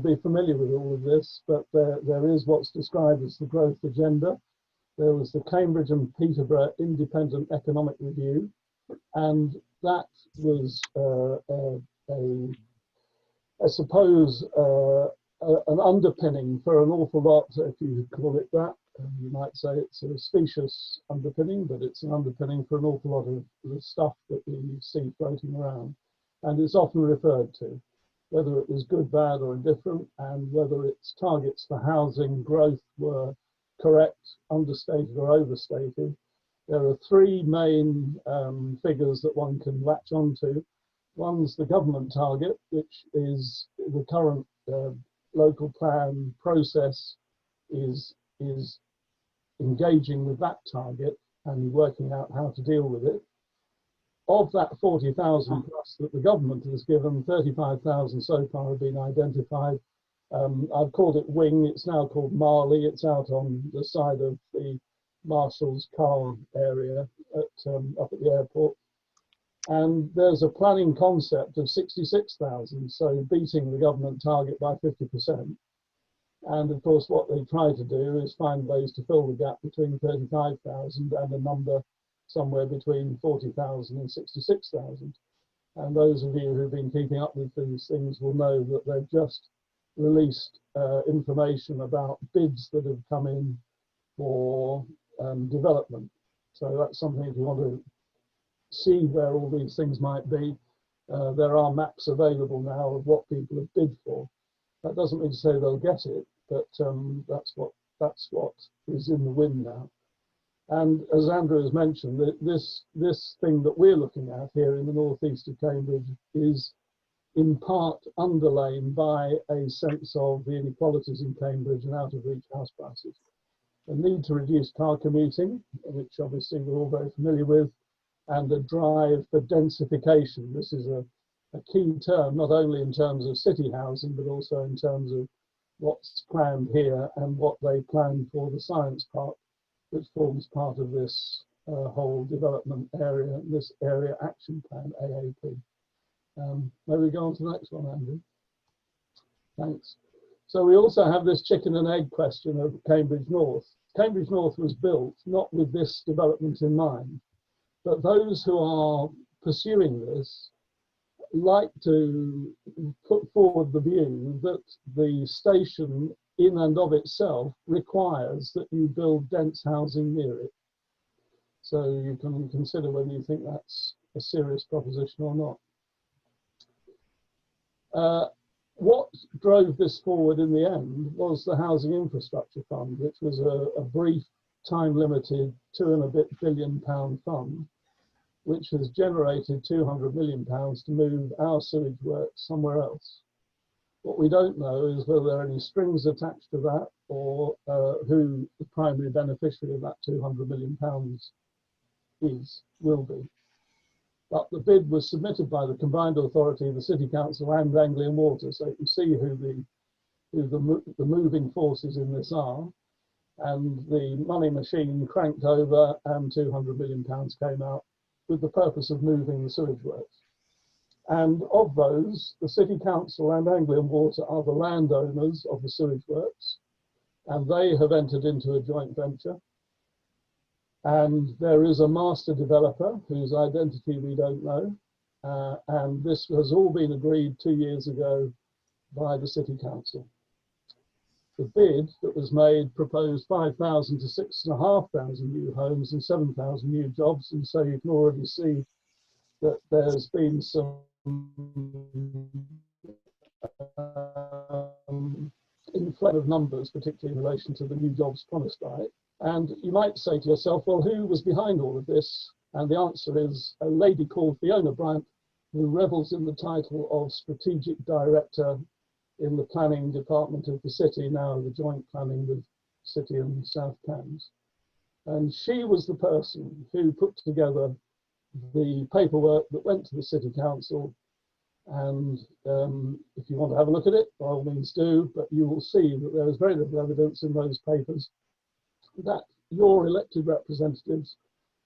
be familiar with all of this, but there is what's described as the growth agenda. There was the Cambridge and Peterborough Independent Economic Review, and that was I suppose, an underpinning for an awful lot, if you could call it that. You might say it's a specious underpinning, but it's an underpinning for an awful lot of the stuff that we see floating around. And it's often referred to, whether it was good, bad, or indifferent, and whether its targets for housing growth were correct, understated, or overstated. There are three main figures that one can latch onto. One's the government target, which is the current local plan process is engaging with that target and working out how to deal with it. Of that 40,000 plus that the government has given, 35,000 so far have been identified. I've called it Wing, it's now called Marley. It's out on the side of the Marshal's car area up at the airport. And there's a planning concept of 66,000, so beating the government target by 50%. And of course, what they try to do is find ways to fill the gap between 35,000 and a number somewhere between 40,000 and 66,000. And those of you who've been keeping up with these things will know that they've just released information about bids that have come in for development. So that's something, if you want to see where all these things might be, there are maps available now of what people have bid for. That doesn't mean to say they'll get it, but that's what is in the wind now. And as Andrew has mentioned, this thing that we're looking at here in the northeast of Cambridge is in part underlain by a sense of the inequalities in Cambridge and out of reach house prices. The need to reduce car commuting, which obviously we're all very familiar with, and a drive for densification. This is a key term, not only in terms of city housing, but also in terms of what's planned here and what they plan for the science park, which forms part of this whole development area, this area action plan, AAP. May we go on to the next one, Andrew? Thanks. So we also have this chicken and egg question of Cambridge North. Cambridge North was built not with this development in mind, but those who are pursuing this like to put forward the view that the station in and of itself requires that you build dense housing near it. So you can consider whether you think that's a serious proposition or not. What drove this forward in the end was the Housing Infrastructure Fund, which was a brief, time-limited £2 and a bit billion fund, which has generated £200 million to move our sewage works somewhere else. What we don't know is whether there are any strings attached to that or who the primary beneficiary of that £200 million will be. But the bid was submitted by the combined authority of the City Council and Anglian Water, so you can see who the moving forces in this are. And the money machine cranked over and £200 million came out with the purpose of moving the sewage works. And of those, the City Council and Anglian Water are the landowners of the sewage works, and they have entered into a joint venture. And there is a master developer whose identity we don't know, and this has all been agreed 2 years ago by the City Council. The bid that was made proposed 5,000 to 6,500 new homes and 7,000 new jobs, and so you can already see that there's been some inflation of numbers, particularly in relation to the new jobs promised by it. And you might say to yourself, well, who was behind all of this? And the answer is a lady called Fiona Bryant, who revels in the title of Strategic Director in the planning department of the city, now the joint planning with City and South Cambs. And she was the person who put together the paperwork that went to the City Council. And if you want to have a look at it, by all means do, but you will see that there is very little evidence in those papers that your elected representatives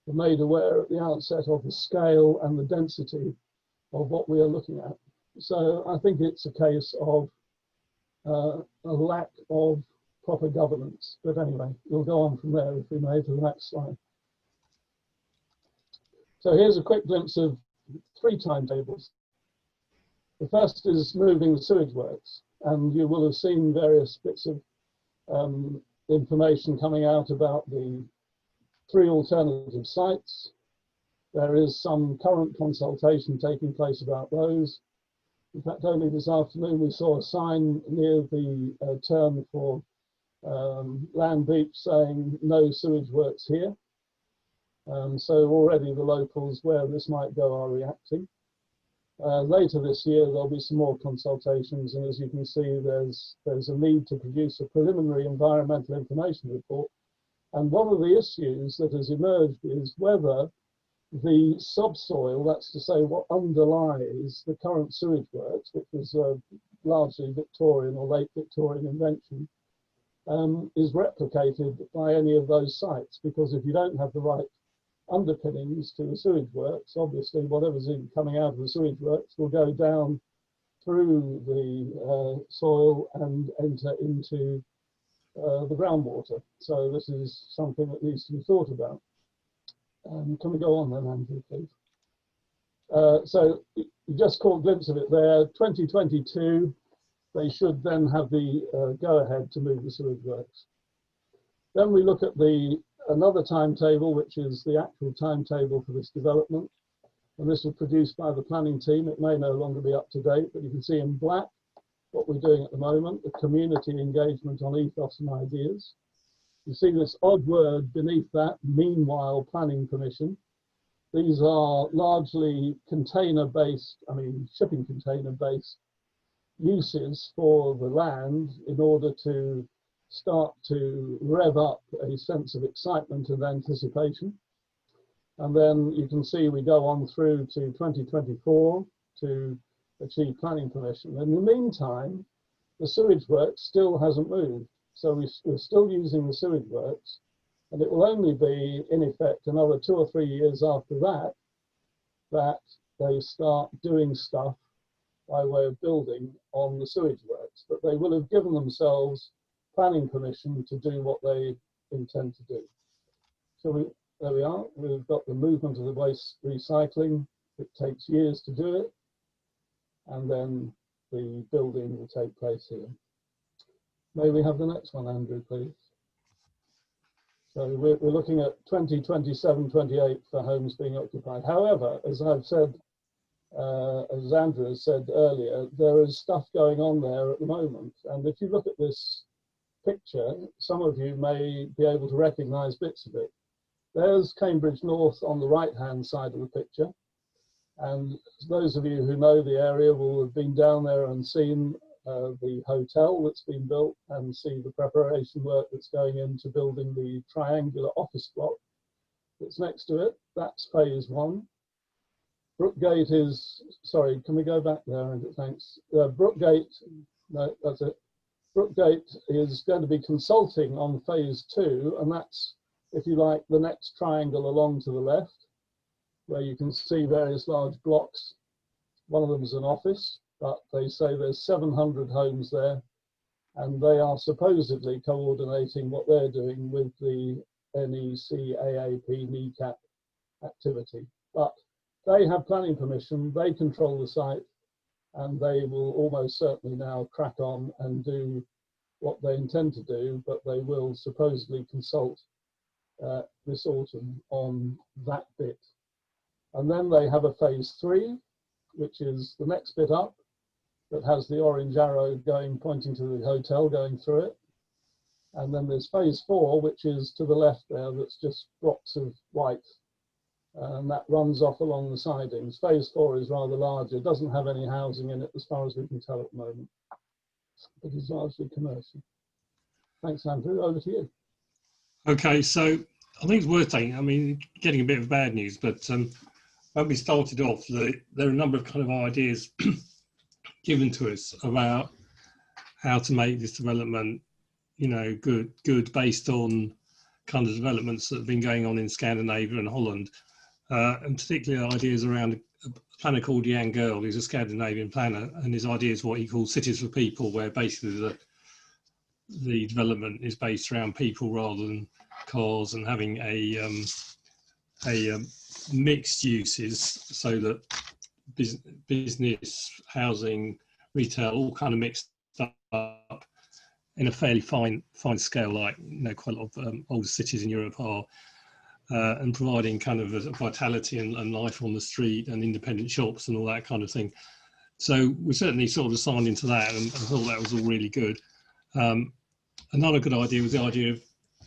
were made aware at the outset of the scale and the density of what we are looking at. So I think it's a case of a lack of proper governance. But anyway, we'll go on from there if we may to the next slide. So here's a quick glimpse of 3 timetables. The first is moving the sewage works, and you will have seen various bits of information coming out about the 3 alternative sites. There is some current consultation taking place about those. In fact, only this afternoon we saw a sign near the turn for Land Beach saying no sewage works here. So already the locals where this might go are reacting. Later this year there'll be some more consultations, and as you can see there's a need to produce a preliminary environmental information report. And one of the issues that has emerged is whether the subsoil, that's to say what underlies the current sewage works, which was largely Victorian or late Victorian invention, is replicated by any of those sites. Because if you don't have the right underpinnings to the sewage works, obviously whatever's coming out of the sewage works will go down through the soil and enter into the groundwater. So this is something that needs to be thought about. Can we go on then, Andrew, please? So you just caught a glimpse of it there. 2022, they should then have the go-ahead to move the sewage works. Then we look at another timetable, which is the actual timetable for this development. And this was produced by the planning team. It may no longer be up to date, but you can see in black what we're doing at the moment, the community engagement on ethos and ideas. You see this odd word beneath that, meanwhile planning permission. These are largely container-based, shipping container-based uses for the land in order to start to rev up a sense of excitement and anticipation. And then you can see we go on through to 2024 to achieve planning permission. In the meantime, the sewage works still hasn't moved. So we're still using the sewage works, and it will only be, in effect, another 2 or 3 years after that, that they start doing stuff by way of building on the sewage works. But they will have given themselves planning permission to do what they intend to do. So there we are. We've got the movement of the waste recycling. It takes years to do it, and then the building will take place here. May we have the next one, Andrew, please? So we're looking at 2027, 28 for homes being occupied. However, as I've said, as Andrew has said earlier, there is stuff going on there at the moment. And if you look at this picture, some of you may be able to recognize bits of it. There's Cambridge North on the right-hand side of the picture. And those of you who know the area will have been down there and seen the hotel that's been built and see the preparation work that's going into building the triangular office block that's next to it. That's phase 1. Brookgate is, sorry, can we go back there, Andrew? Thanks. Brookgate, no, that's it. Brookgate is going to be consulting on phase 2, and that's, if you like, the next triangle along to the left, where you can see various large blocks. One of them is an office, but they say there's 700 homes there, and they are supposedly coordinating what they're doing with the NECAP, NECAP activity. But they have planning permission, they control the site, and they will almost certainly now crack on and do what they intend to do, but they will supposedly consult this autumn on that bit. And then they have a phase 3, which is the next bit up, that has the orange arrow going, pointing to the hotel, going through it. And then there's phase 4, which is to the left there, that's just blocks of white. And that runs off along the sidings. Phase 4 is rather larger, doesn't have any housing in it as far as we can tell at the moment. But it's largely commercial. Thanks, Andrew. Over to you. Okay, so I think it's worth taking, getting a bit of bad news, but when we started off, there are a number of kind of ideas given to us about how to make this development, good based on kind of developments that have been going on in Scandinavia and Holland. and particularly ideas around a planner called Jan Girl, who's a Scandinavian planner, and his idea is what he calls cities for people, where basically the development is based around people rather than cars, and having a mixed uses, so that business, housing, retail, all kind of mixed up in a fairly fine scale, like quite a lot of older cities in Europe are, and providing kind of a vitality and life on the street and independent shops and all that kind of thing. So we certainly sort of signed into that, and I thought that was all really good. Another good idea was the idea of,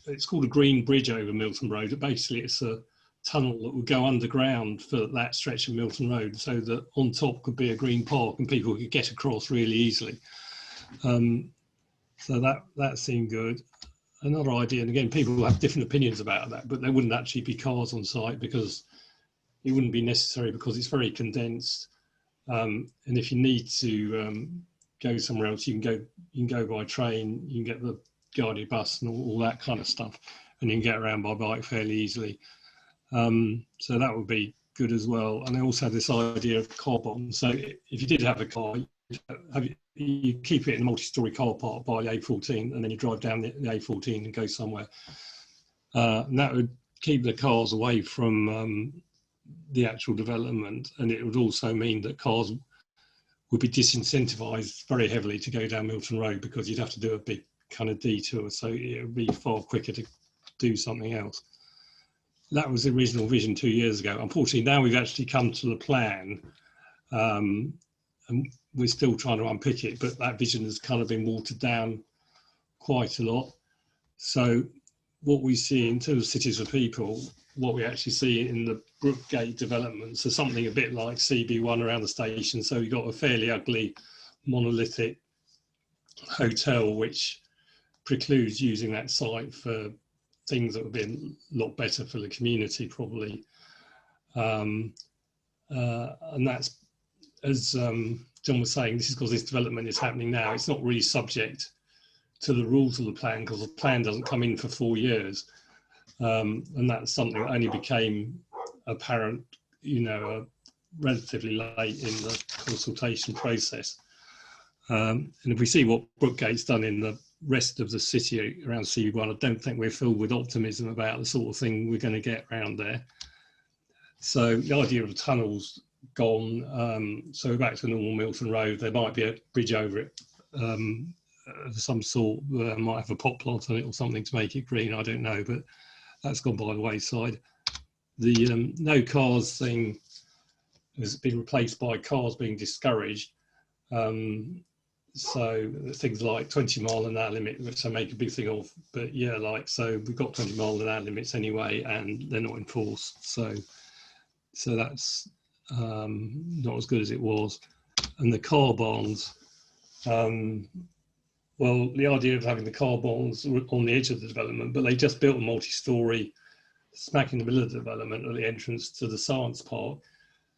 it's called a green bridge over Milton Road. Basically, it's a tunnel that would go underground for that stretch of Milton Road, so that on top could be a green park and people could get across really easily. So that seemed good. Another idea, and again, people have different opinions about that, but there wouldn't actually be cars on site because it wouldn't be necessary, because it's very condensed. And if you need to go somewhere else, you can go by train, you can get the guided bus and all that kind of stuff, and you can get around by bike fairly easily. So that would be good as well. And I also had this idea of car bombs. So if you did have a car, you keep it in a multi-storey car park by the A14, and then you drive down the A14 and go somewhere. And that would keep the cars away from the actual development, and it would also mean that cars would be disincentivised very heavily to go down Milton Road, because you'd have to do a big kind of detour, so it would be far quicker to do something else. That was the original vision 2 years ago. Unfortunately, now we've actually come to the plan, and we're still trying to unpick it, but that vision has kind of been watered down quite a lot. So what we see in terms of cities for people, what we actually see in the Brookgate developments is something a bit like CB1 around the station. So you've got a fairly ugly monolithic hotel, which precludes using that site for things that would be a lot better for the community, probably. And that's, as John was saying, this is because this development is happening now. It's not really subject to the rules of the plan, because the plan doesn't come in for 4 years. And that's something that only became apparent, relatively late in the consultation process. And if we see what Brookgate's done in the rest of the city around CB1, I don't think we're filled with optimism about the sort of thing we're going to get around there. So the idea of the tunnels gone. So we're back to normal Milton Road. There might be a bridge over it of some sort. Might have a pot plant on it or something to make it green. I don't know, but that's gone by the wayside. The no cars thing has been replaced by cars being discouraged. So things like 20 mile an hour limit, which I make a big thing of, but yeah, so we've got 20 mile an hour limits anyway, and they're not enforced. So that's not as good as it was. And the car barns, well, the idea of having the car barns on the edge of the development, but they just built a multi-storey smack in the middle of the development at the entrance to the science park.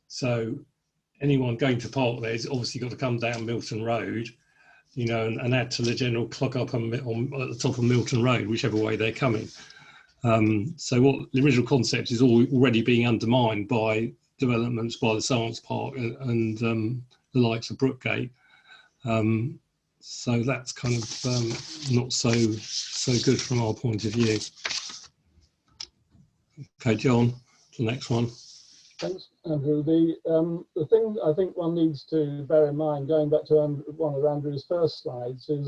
So anyone going to park there has obviously got to come down Milton Road, and add to the general clog up on at the top of Milton Road, whichever way they're coming. So what the original concept is already being undermined by developments by the science park and the likes of Brookgate. So that's kind of not so good from our point of view. Okay, John, the next one. Thanks, Andrew. The thing I think one needs to bear in mind, going back to one of Andrew's first slides, is